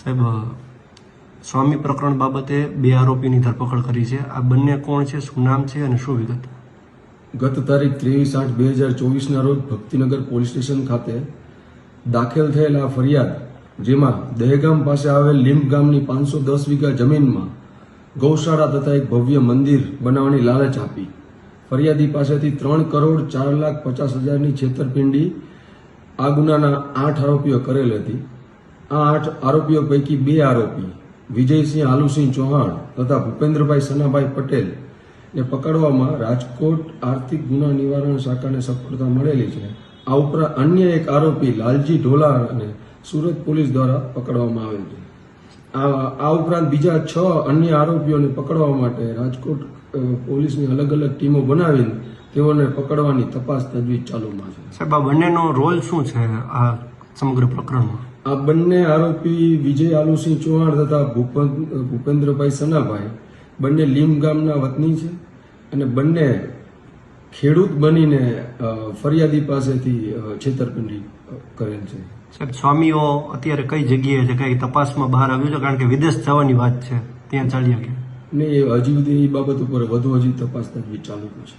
સાહેબ, સ્વામી પ્રકરણ બાબતે 2 આરોપીની ધરપકડ કરી છે. આ બંને કોણ છે, શું નામ છે અને શું વિગત? ગત તારીખ 23/8/2024 રોજ ભક્તિનગર પોલીસ સ્ટેશન ખાતે દાખલ થયેલા ફરિયાદ, જેમાં દહેગામ પાસે આવેલ લીંબ ગામની 510 વીઘા જમીનમાં ગૌશાળા તથા એક ભવ્ય મંદિર બનાવવાની લાલચ આપી ફરિયાદી પાસેથી 3,04,50,000ની છેતરપિંડી આ ગુનાના 8 આરોપીઓ કરેલ હતી. આ 8 આરોપીઓ પૈકી 2 આરોપી વિજયસિંહ આલુસિંહ ચૌહાણ તથા ભૂપેન્દ્રભાઈ સનાભાઈ પટેલ ને પકડવામાં રાજકોટ આર્થિક ગુના નિવારણ શાખાને સફળતા મળેલી છે. આ ઉપરાંત અન્ય એક આરોપી લાલજી ઢોલાર અને સુરત પોલીસ દ્વારા પકડવામાં આવેલ છે. આ ઉપરાંત બીજા 6 અન્ય આરોપીઓને પકડવા માટે રાજકોટ પોલીસની અલગ અલગ ટીમો બનાવીને તેઓને પકડવાની તપાસ તજવીજ ચાલુમાં છે. સાહેબ, આ બંનેનો રોલ શું છે આ સમગ્ર પ્રકરણમાં? આ બંને આરોપી વિજય આલુસિંહ ચૌહાણ તથા ભૂપેન્દ્રભાઈ સનાભાઈ બંને લીંબ ગામના વતની છે અને બંને ખેડૂત બનીને ફરિયાદી પાસેથી છેતરપિંડી કરેલ છે. સાહેબ, સ્વામીઓ અત્યારે કઈ જગ્યાએ છે, કઈ તપાસમાં બહાર આવ્યું છે? કારણ કે વિદેશ જવાની વાત છે, ત્યાં ચાલ્યા ગયા ને હજી સુધી એ બાબત ઉપર વધુ તપાસ તજવીજ ચાલુ છે.